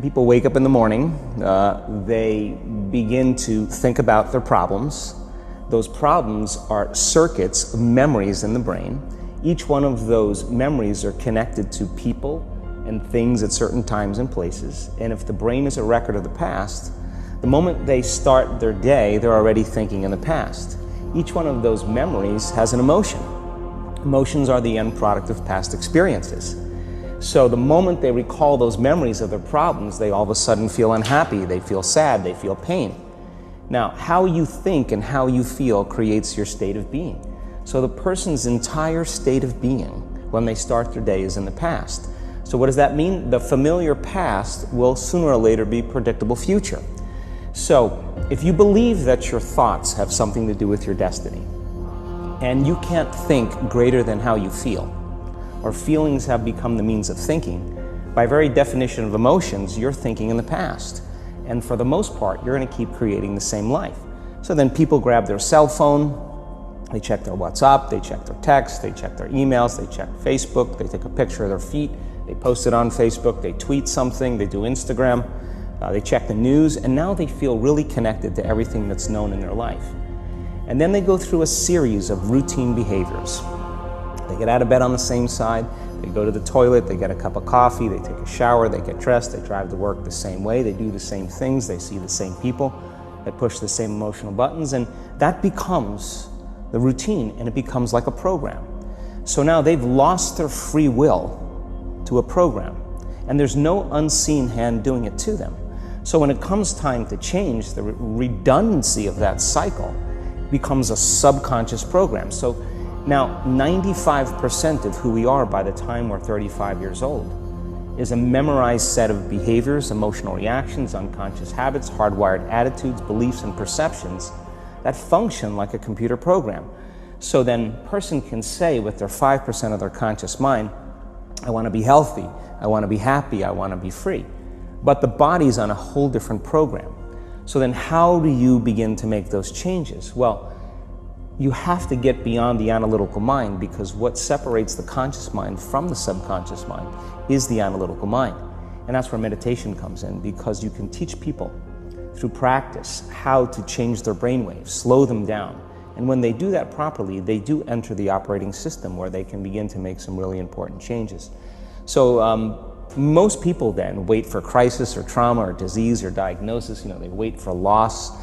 People wake up in the morning, they begin to think about their problems. Those problems are circuits of memories in the brain. Each one of those memories are connected to people and things at certain times and places. And if the brain is a record of the past, the moment they start their day, they're already thinking in the past. Each one of those memories has an emotion. Emotions are the end product of past experiences. So the moment they recall those memories of their problems, they all of a sudden feel unhappy, they feel sad, they feel pain. Now, how you think and how you feel creates your state of being. So the person's entire state of being when they start their day is in the past. So what does that mean? The familiar past will sooner or later be predictable future. So if you believe that your thoughts have something to do with your destiny, and you can't think greater than how you feel, or feelings have become the means of thinking, by very definition of emotions, you're thinking in the past. And for the most part, you're going to keep creating the same life. So then people grab their cell phone, they check their WhatsApp, they check their text, they check their emails, they check Facebook, they take a picture of their feet, they post it on Facebook, they tweet something, they do Instagram, they check the news, and now they feel really connected to everything that's known in their life. And then they go through a series of routine behaviors. They get out of bed on the same side, they go to the toilet, they get a cup of coffee, they take a shower, they get dressed, they drive to work the same way, they do the same things, they see the same people, they push the same emotional buttons, and that becomes the routine, and it becomes like a program. So now they've lost their free will to a program, and there's no unseen hand doing it to them. So when it comes time to change, the redundancy of that cycle becomes a subconscious program. So now 95% of who we are by the time we're 35 years old is a memorized set of behaviors, emotional reactions, unconscious habits, hardwired attitudes, beliefs, and perceptions that function like a computer program. So then a person can say with their 5% of their conscious mind, I want to be healthy, I want to be happy, I want to be free. But the body's on a whole different program. So then how do you begin to make those changes? Well, you have to get beyond the analytical mind, because what separates the conscious mind from the subconscious mind is the analytical mind. And that's where meditation comes in, because you can teach people through practice how to change their brainwaves, slow them down. And when they do that properly, they do enter the operating system where they can begin to make some really important changes. So most people then wait for crisis or trauma or disease or diagnosis. They wait for loss,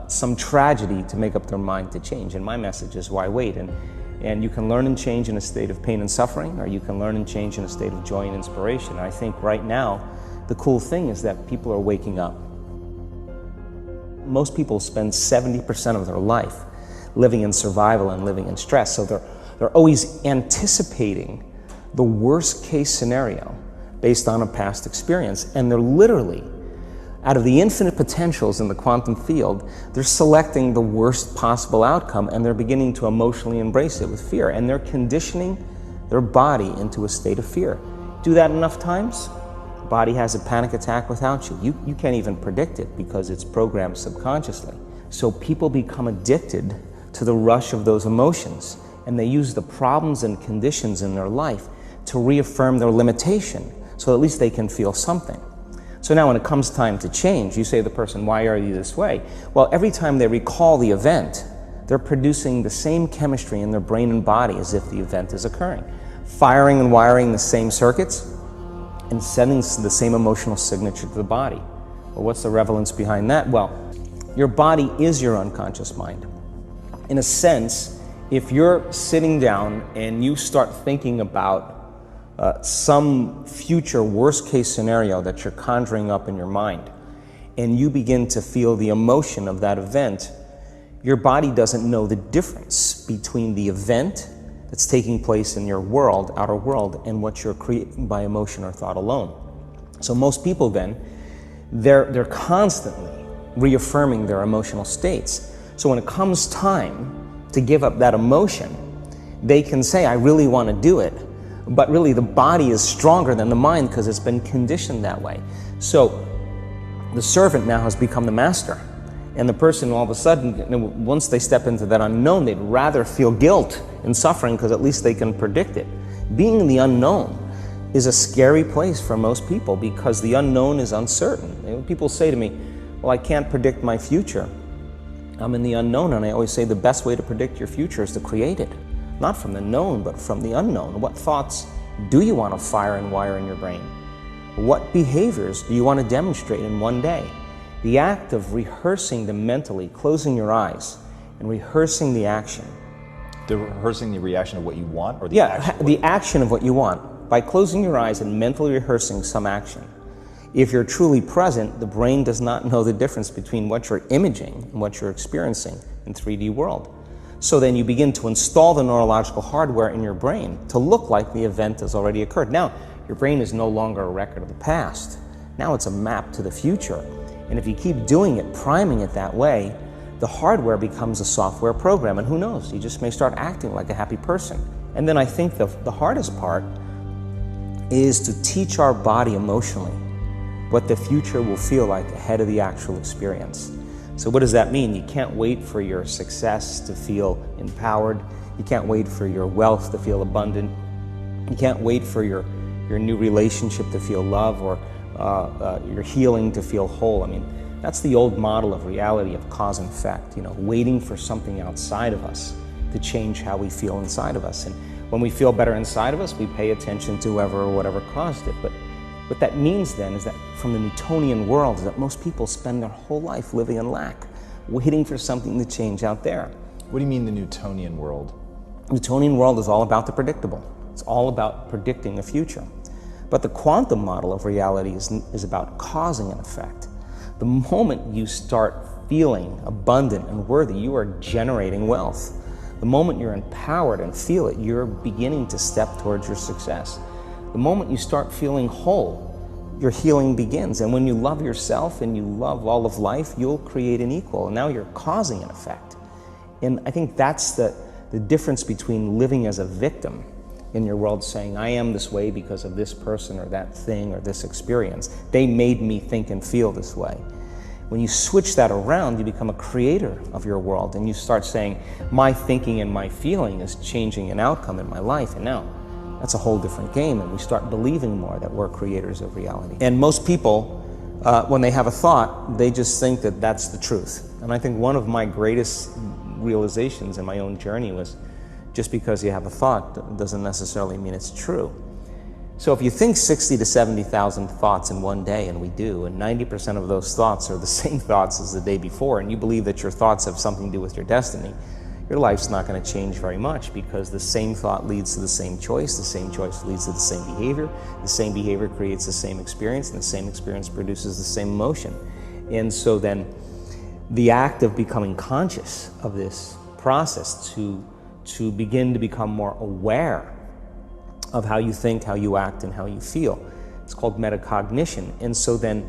some tragedy to make up their mind to change. And my message is, why wait? And you can learn and change in a state of pain and suffering, or you can learn and change in a state of joy and inspiration. And I think right now, the cool thing is that people are waking up. Most people spend 70% of their life living in survival and living in stress. So they're always anticipating the worst case scenario based on a past experience. And they're literally, out of the infinite potentials in the quantum field, they're selecting the worst possible outcome, and they're beginning to emotionally embrace it with fear. And they're conditioning their body into a state of fear. Do that enough times, the body has a panic attack without you. You can't even predict it because it's programmed subconsciously. So people become addicted to the rush of those emotions, and they use the problems and conditions in their life to reaffirm their limitation, so at least they can feel something. So now when it comes time to change, you say to the person, why are you this way? Well, every time they recall the event, they're producing the same chemistry in their brain and body as if the event is occurring, firing and wiring the same circuits and sending the same emotional signature to the body. Well, what's the relevance behind that? Well, your body is your unconscious mind. In a sense, if you're sitting down and you start thinking about some future worst case scenario that you're conjuring up in your mind, and you begin to feel the emotion of that event, your body doesn't know the difference between the event that's taking place in your world, outer world, and what you're creating by emotion or thought alone. So most people then, they're constantly reaffirming their emotional states. So when it comes time to give up that emotion, they can say, I really want to do it. But really the body is stronger than the mind because it's been conditioned that way. So the servant now has become the master. And the person all of a sudden, once they step into that unknown, they'd rather feel guilt and suffering because at least they can predict it. Being in the unknown is a scary place for most people because the unknown is uncertain. People say to me, well, I can't predict my future. I'm in the unknown, and I always say the best way to predict your future is to create it. Not from the known, but from the unknown. What thoughts do you want to fire and wire in your brain? What behaviors do you want to demonstrate in one day? The act of rehearsing them mentally, closing your eyes, and rehearsing the action. Rehearsing the reaction of what you want, or the action? The action of what you want. By closing your eyes and mentally rehearsing some action. If you're truly present, the brain does not know the difference between what you're imaging and what you're experiencing in 3D world. So then you begin to install the neurological hardware in your brain to look like the event has already occurred. Now, your brain is no longer a record of the past. Now it's a map to the future. And if you keep doing it, priming it that way, the hardware becomes a software program, and who knows, you just may start acting like a happy person. And then I think the hardest part is to teach our body emotionally what the future will feel like ahead of the actual experience. So what does that mean? You can't wait for your success to feel empowered. You can't wait for your wealth to feel abundant. You can't wait for your new relationship to feel love, or your healing to feel whole. I mean, that's the old model of reality, of cause and effect, waiting for something outside of us to change how we feel inside of us. And when we feel better inside of us, we pay attention to whoever or whatever caused it. But what that means then is that from the Newtonian world, is that most people spend their whole life living in lack, waiting for something to change out there. What do you mean the Newtonian world? The Newtonian world is all about the predictable. It's all about predicting a future. But the quantum model of reality is about causing an effect. The moment you start feeling abundant and worthy, you are generating wealth. The moment you're empowered and feel it, you're beginning to step towards your success. The moment you start feeling whole, your healing begins. And when you love yourself and you love all of life, you'll create an equal. And now you're causing an effect. And I think that's the difference between living as a victim in your world, saying, I am this way because of this person or that thing or this experience. They made me think and feel this way. When you switch that around, you become a creator of your world, and you start saying, my thinking and my feeling is changing an outcome in my life. And now that's a whole different game, and we start believing more that we're creators of reality. And most people, when they have a thought, they just think that that's the truth. And I think one of my greatest realizations in my own journey was, just because you have a thought doesn't necessarily mean it's true. So if you think 60 to 70,000 thoughts in one day, and we do, and 90% of those thoughts are the same thoughts as the day before, and you believe that your thoughts have something to do with your destiny, your life's not going to change very much, because the same thought leads to the same choice leads to the same behavior creates the same experience, and the same experience produces the same emotion. And so then the act of becoming conscious of this process to begin to become more aware of how you think, how you act, and how you feel. It's called metacognition. And so then,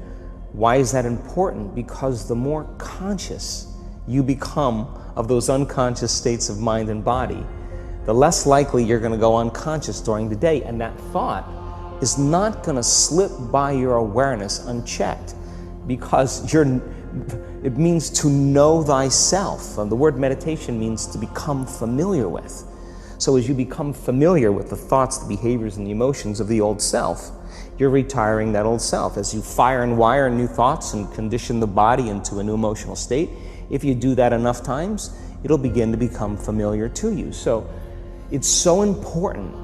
why is that important? Because the more conscious you become of those unconscious states of mind and body, the less likely you're going to go unconscious during the day. And that thought is not going to slip by your awareness unchecked, because it means to know thyself. The word meditation means to become familiar with. So as you become familiar with the thoughts, the behaviors, and the emotions of the old self, you're retiring that old self. As you fire and wire new thoughts and condition the body into a new emotional state, if you do that enough times, it'll begin to become familiar to you. So it's so important,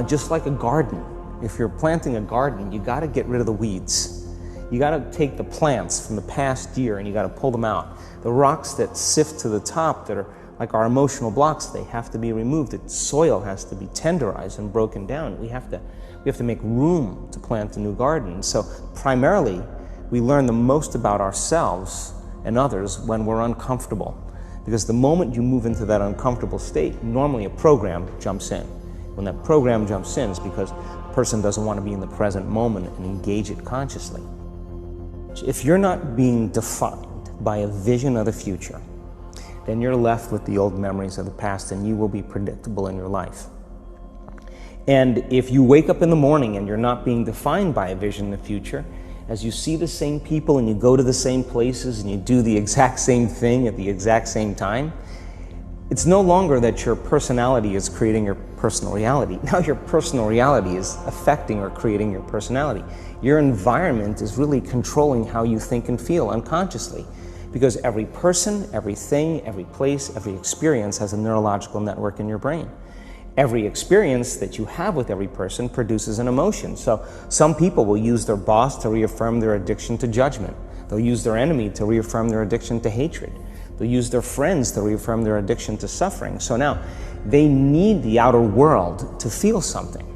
just like a garden. If you're planting a garden, you got to get rid of the weeds. You got to take the plants from the past year and you got to pull them out. The rocks that sift to the top that are like our emotional blocks, they have to be removed. The soil has to be tenderized and broken down. We have to make room to plant a new garden. So primarily, we learn the most about ourselves and others when we're uncomfortable. Because the moment you move into that uncomfortable state, normally a program jumps in. When that program jumps in, it's because the person doesn't want to be in the present moment and engage it consciously. If you're not being defined by a vision of the future, then you're left with the old memories of the past, and you will be predictable in your life. And if you wake up in the morning and you're not being defined by a vision in the future, as you see the same people and you go to the same places and you do the exact same thing at the exact same time, It's no longer that your personality is creating your personal reality. Now your personal reality is affecting or creating your personality. Your environment is really controlling how you think and feel unconsciously, because every person, everything, every place, every experience has a neurological network in your brain. Every experience that you have with every person produces an emotion. So some people will use their boss to reaffirm their addiction to judgment. They'll use their enemy to reaffirm their addiction to hatred. They'll use their friends to reaffirm their addiction to suffering. So now they need the outer world to feel something.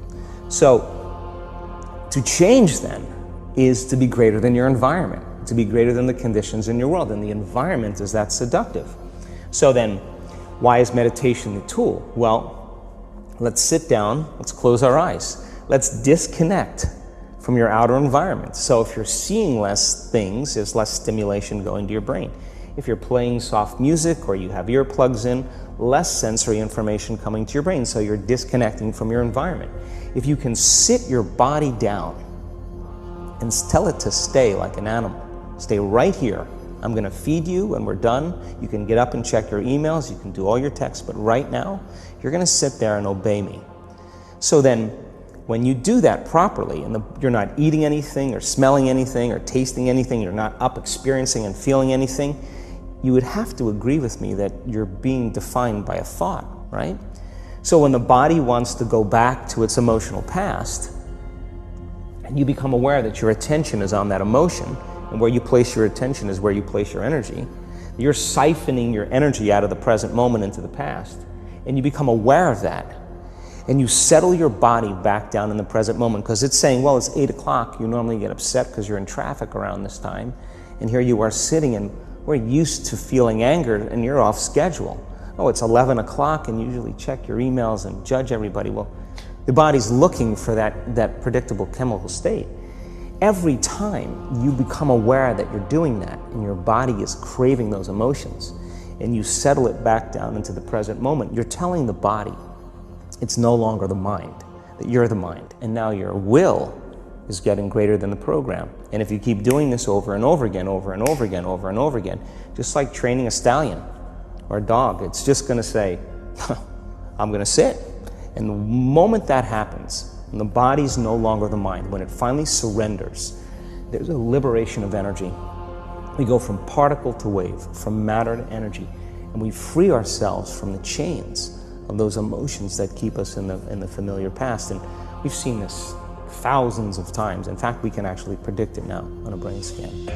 So to change then is to be greater than your environment, to be greater than the conditions in your world. And the environment is that seductive. So then why is meditation the tool? Well, let's sit down, let's close our eyes. Let's disconnect from your outer environment. So if you're seeing less things, there's less stimulation going to your brain. If you're playing soft music or you have earplugs in, less sensory information coming to your brain, so you're disconnecting from your environment. If you can sit your body down and tell it to stay like an animal, stay right here. I'm going to feed you when we're done. You can get up and check your emails, you can do all your texts, but right now, you're going to sit there and obey me. So then, when you do that properly, and you're not eating anything or smelling anything or tasting anything, you're not up experiencing and feeling anything, you would have to agree with me that you're being defined by a thought, right? So when the body wants to go back to its emotional past, and you become aware that your attention is on that emotion, and where you place your attention is where you place your energy, you're siphoning your energy out of the present moment into the past, and you become aware of that, and you settle your body back down in the present moment, because it's saying, well, it's 8 o'clock, you normally get upset because you're in traffic around this time, and here you are sitting, and we're used to feeling anger, and you're off schedule. Oh, it's 11 o'clock, and you usually check your emails and judge everybody. Well, the body's looking for that predictable chemical state. Every time you become aware that you're doing that, and your body is craving those emotions, and you settle it back down into the present moment, you're telling the body it's no longer the mind, that you're the mind, and now your will is getting greater than the program. And if you keep doing this over and over again, over and over again, over and over again, just like training a stallion or a dog, it's just going to say, I'm going to sit. And the moment that happens, and the body's no longer the mind, when it finally surrenders, there's a liberation of energy. We go from particle to wave, from matter to energy, and we free ourselves from the chains of those emotions that keep us in the familiar past. And we've seen this thousands of times. In fact, we can actually predict it now on a brain scan.